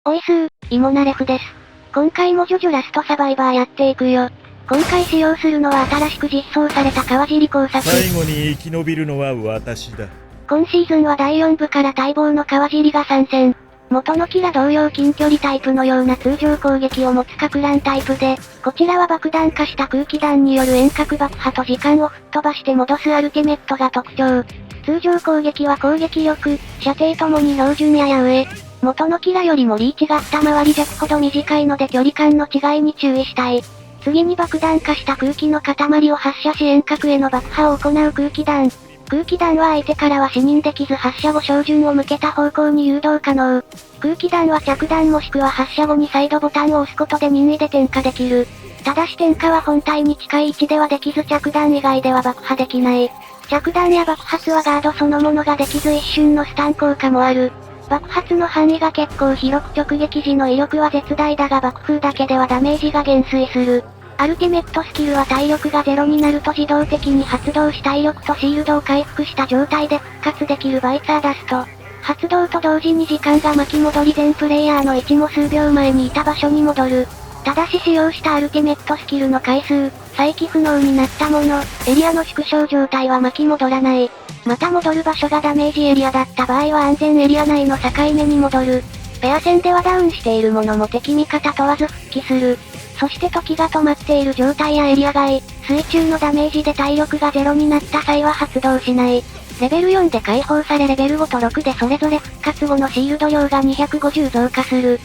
おいすー、イモナレフです。今回もジョジョラストサバイバーやっていくよ。今回使用するのは新しく実装された川尻工作。最後に生き延びるのは私だ。今シーズンは第4部から待望の川尻が参戦。元のキラ同様近距離タイプのような通常攻撃を持つかく乱タイプで、こちらは爆弾化した空気弾による遠隔爆破と時間を吹っ飛ばして戻すアルティメットが特徴。通常攻撃は攻撃力、射程ともに標準やや上。元のキラよりもリーチが二回り弱ほど短いので距離感の違いに注意したい。次に爆弾化した空気の塊を発射し遠隔への爆破を行う空気弾。空気弾は相手からは視認できず発射後照準を向けた方向に誘導可能。空気弾は着弾もしくは発射後に再度ボタンを押すことで任意で点火できる。ただし点火は本体に近い位置ではできず着弾以外では爆破できない。着弾や爆発はガードそのものができず一瞬のスタン効果もある。爆発の範囲が結構広く直撃時の威力は絶大だが爆風だけではダメージが減衰する。アルティメットスキルは体力がゼロになると自動的に発動し体力とシールドを回復した状態で復活できるバイツァーダスト。発動と同時に時間が巻き戻り全プレイヤーの位置も数秒前にいた場所に戻る。ただし使用したアルティメットスキルの回数、再起不能になったもの、エリアの縮小状態は巻き戻らない。また戻る場所がダメージエリアだった場合は安全エリア内の境目に戻る。ペア戦ではダウンしているものも敵味方問わず復帰する。そして時が止まっている状態やエリア外、水中のダメージで体力がゼロになった際は発動しない。レベル4で解放されレベル5と6でそれぞれ復活後のシールド量が250増加する。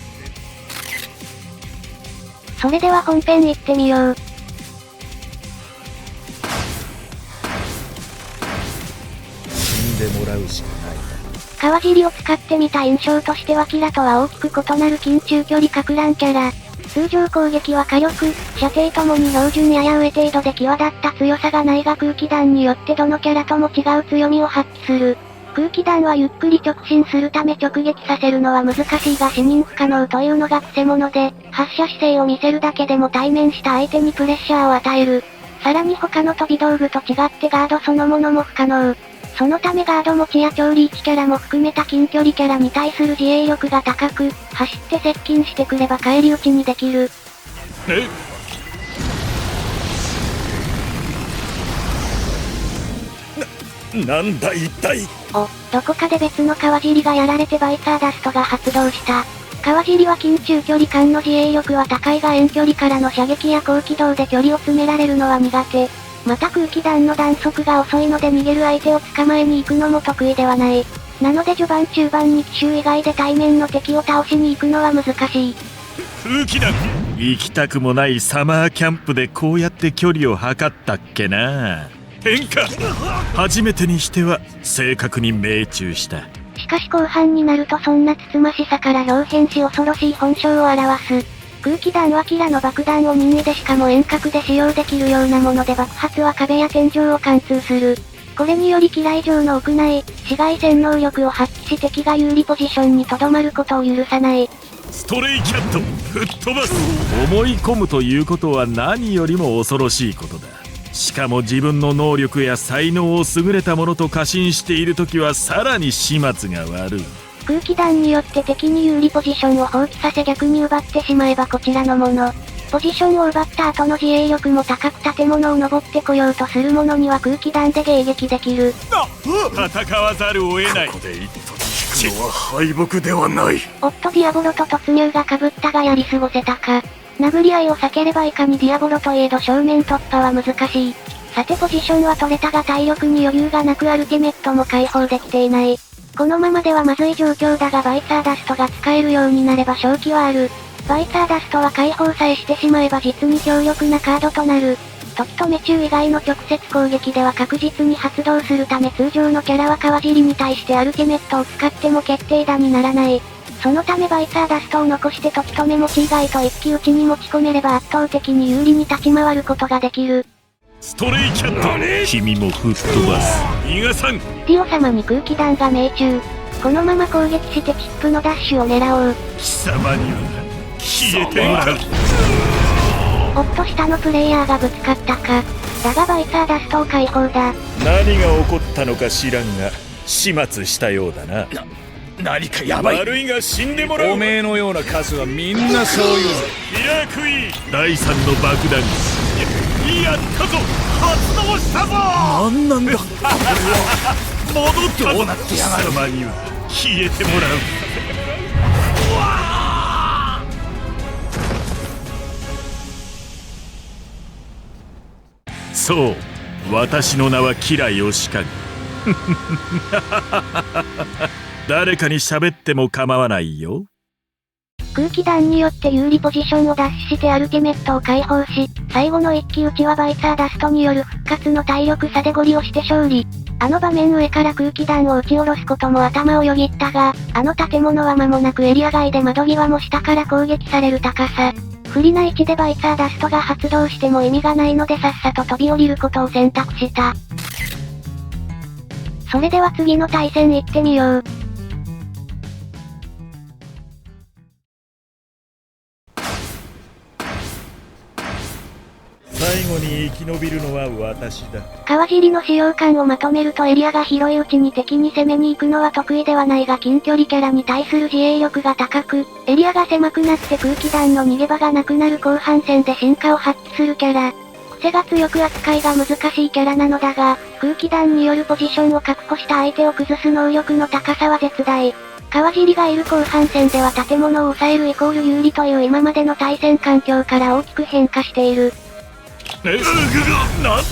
それでは本編行ってみよう。死んでもらうしかないな。川尻を使ってみた印象としてはキラとは大きく異なる近中距離かく乱キャラ。通常攻撃は火力、射程ともに標準やや上程度で際立った強さがないが空気弾によってどのキャラとも違う強みを発揮する。空気弾はゆっくり直進するため直撃させるのは難しいが視認不可能というのが癖者で、発射姿勢を見せるだけでも対面した相手にプレッシャーを与える。さらに他の飛び道具と違ってガードそのものも不可能。そのためガード持ちや超リーチキャラも含めた近距離キャラに対する自衛力が高く、走って接近してくれば返り討ちにできる。なんだ一体。どこかで別の川尻がやられてバイツァーダストが発動した。川尻は近中距離間の自衛力は高いが遠距離からの射撃や高軌道で距離を詰められるのは苦手。また空気弾の弾速が遅いので逃げる相手を捕まえに行くのも得意ではない。なので序盤中盤に奇襲以外で対面の敵を倒しに行くのは難しい。空気弾行きたくもないサマーキャンプでこうやって距離を測ったっけな。変化初めてにしては正確に命中した。しかし後半になるとそんなつつましさから表変し恐ろしい本性を表す。空気弾はキラの爆弾を任意でしかも遠隔で使用できるようなもので爆発は壁や天井を貫通する。これによりキラ以上の屋内、紫外線能力を発揮し敵が有利ポジションに留まることを許さない。ストレイキャット吹っ飛ばす。思い込むということは何よりも恐ろしいことだ。しかも自分の能力や才能を優れたものと過信しているときはさらに始末が悪い。空気弾によって敵に有利ポジションを放棄させ逆に奪ってしまえばこちらのもの。ポジションを奪った後の自衛力も高く建物を登ってこようとする者には空気弾で迎撃できる。戦わざるを得ない。ここで一突引くのは敗北ではない。おっとディアボロと突入が被ったがやり過ごせたか。殴り合いを避ければいかにディアボロといえど正面突破は難しい。さてポジションは取れたが体力に余裕がなくアルティメットも解放できていない。このままではまずい状況だがバイツァーダストが使えるようになれば勝機はある。バイツァーダストは解放さえしてしまえば実に強力なカードとなる。時止め中以外の直接攻撃では確実に発動するため通常のキャラは川尻に対してアルティメットを使っても決定打にならない。そのためバイツァーダストを残して時止め持ち以外と一騎打ちに持ち込めれば圧倒的に有利に立ち回ることができる。ストレイキャット君も吹っ飛ばす。逃がさん。ディオ様に空気弾が命中。このまま攻撃してチップのダッシュを狙おう。貴様には消えてもらう。おっと下のプレイヤーがぶつかったか。だがバイツァーダストを解放だ。何が起こったのか知らんが始末したようだな。何かヤバい。悪いが死んでもらう。おめえのようなカスはみんなそう言うぜ。ヒラクイ第3の爆弾やったぞ。発動したぞ。何なんだ戻ったぞ。どうなってやがる。貴様には消えてもらう。そう、私の名はキラヨシカゲ。誰かに喋っても構わないよ。空気弾によって有利ポジションを奪取してアルティメットを解放し、最後の一騎打ちはバイツァーダストによる復活の体力差でゴリ押して勝利。あの場面上から空気弾を撃ち下ろすことも頭をよぎったが、あの建物は間もなくエリア外で窓際も下から攻撃される高さ。不利な位置でバイツァーダストが発動しても意味がないのでさっさと飛び降りることを選択した。それでは次の対戦行ってみよう。最後に生き延びるのは私だ。川尻の使用感をまとめるとエリアが広いうちに敵に攻めに行くのは得意ではないが近距離キャラに対する自衛力が高く、エリアが狭くなって空気弾の逃げ場がなくなる後半戦で進化を発揮するキャラ。癖が強く扱いが難しいキャラなのだが、空気弾によるポジションを確保した相手を崩す能力の高さは絶大。川尻がいる後半戦では建物を抑えるイコール有利という今までの対戦環境から大きく変化している。なん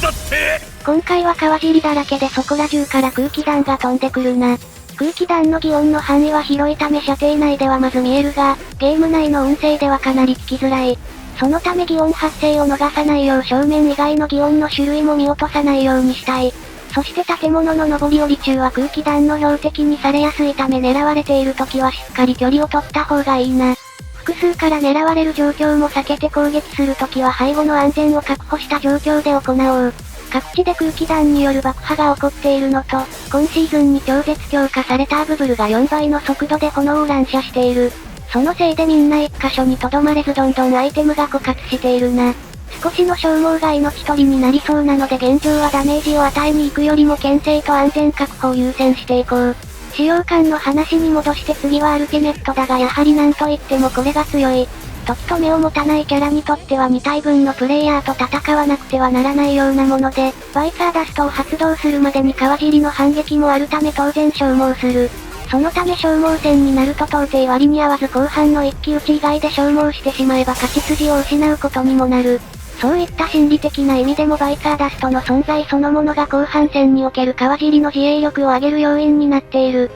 だって。今回は川尻だらけでそこら中から空気弾が飛んでくるな。空気弾の擬音の範囲は広いため射程内ではまず見えるが、ゲーム内の音声ではかなり聞きづらい。そのため擬音発生を逃さないよう正面以外の擬音の種類も見落とさないようにしたい。そして建物の上り下り中は空気弾の標的にされやすいため狙われている時はしっかり距離を取った方がいいな。複数から狙われる状況も避けて攻撃するときは背後の安全を確保した状況で行おう。各地で空気弾による爆破が起こっているのと、今シーズンに超絶強化されたアブブルが4倍の速度で炎を乱射している。そのせいでみんな一箇所に留まれずどんどんアイテムが枯渇しているな。少しの消耗が命取りになりそうなので現状はダメージを与えに行くよりも牽制と安全確保を優先していこう。使用感の話に戻して次はアルティメットだがやはりなんといってもこれが強い。時と目を持たないキャラにとっては2体分のプレイヤーと戦わなくてはならないようなもので、バイツァーダストを発動するまでに川尻の反撃もあるため当然消耗する。そのため消耗戦になると到底割に合わず後半の一騎打ち以外で消耗してしまえば勝ち筋を失うことにもなる。そういった心理的な意味でもバイツァーダストの存在そのものが後半戦における川尻の自衛力を上げる要因になっている。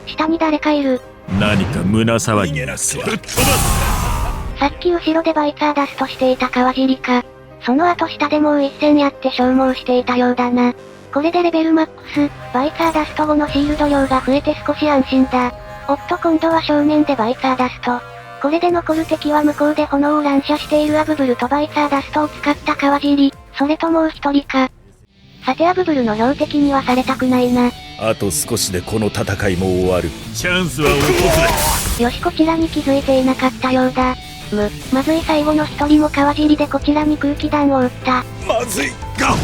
下に誰かいる。何か胸騒ぎがする。ぶっ飛ばす。さっき後ろでバイツァーダストしていた川尻か。その後下でもう一戦やって消耗していたようだな。これでレベルマックス、バイツァーダスト後のシールド量が増えて少し安心だ。おっと今度は正面でバイツァーダスト。これで残る敵は向こうで炎を乱射しているアブブルとバイツァーダストを使った川尻、それともう一人か。さてアブブルの標的にはされたくないな。あと少しでこの戦いも終わる。チャンスは訪れ。よしこちらに気づいていなかったようだ。まずい最後の一人も川尻でこちらに空気弾を撃った。まずいが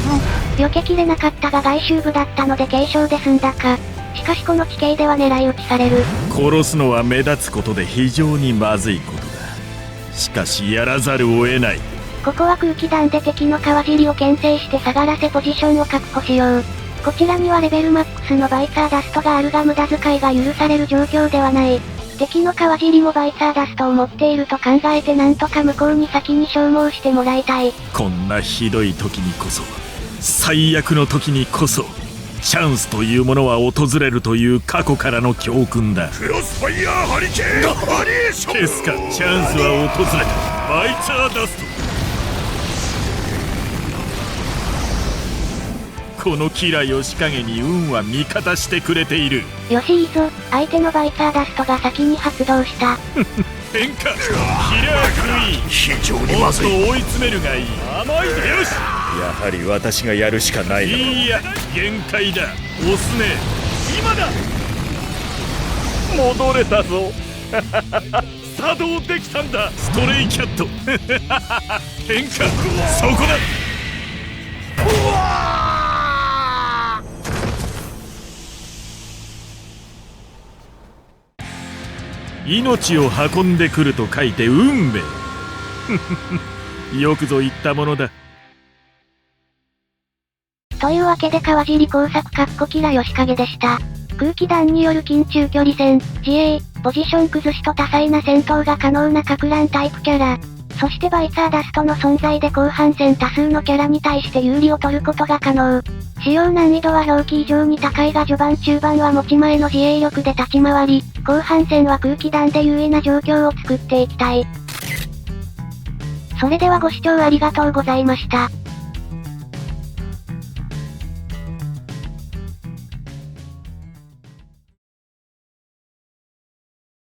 避けきれなかったが外周部だったので軽傷で済んだか。しかしこの地形では狙い撃ちされる。殺すのは目立つことで非常にまずいことだ。しかしやらざるを得ない。ここは空気弾で敵の川尻を牽制して下がらせポジションを確保しよう。こちらにはレベルマックスのバイツァーダストがあるが無駄遣いが許される状況ではない。敵の川尻もバイツァーダストを持っていると考えてなんとか向こうに先に消耗してもらいたい。こんなひどい時にこそ、最悪の時にこそ、チャンスというものは訪れるという過去からの教訓だ。クロスファイヤーハリケーンバリエーションですか、チャンスは訪れた。バイツァーダスト。このキラヨシカゲに運は味方してくれている。よしいいぞ、相手のバイツァーダストが先に発動した。変化キラークイーン。非常にもっとまずい。追い詰めるがいい。甘いでよし。やはり私がやるしかないのか。いや限界だ。押すね。今だ。戻れたぞ。作動できたんだ。ストレイキャット。変化そこだ。うわー命を運んでくると書いて運命。よくぞ言ったものだ。というわけで川尻工作キラ吉影でした。空気弾による近中距離戦、自衛、ポジション崩しと多彩な戦闘が可能なかく乱タイプキャラ。そしてバイサーダストの存在で後半戦多数のキャラに対して有利を取ることが可能。使用難易度は表記以上に高いが序盤中盤は持ち前の自衛力で立ち回り、後半戦は空気弾で優位な状況を作っていきたい。それではご視聴ありがとうございました。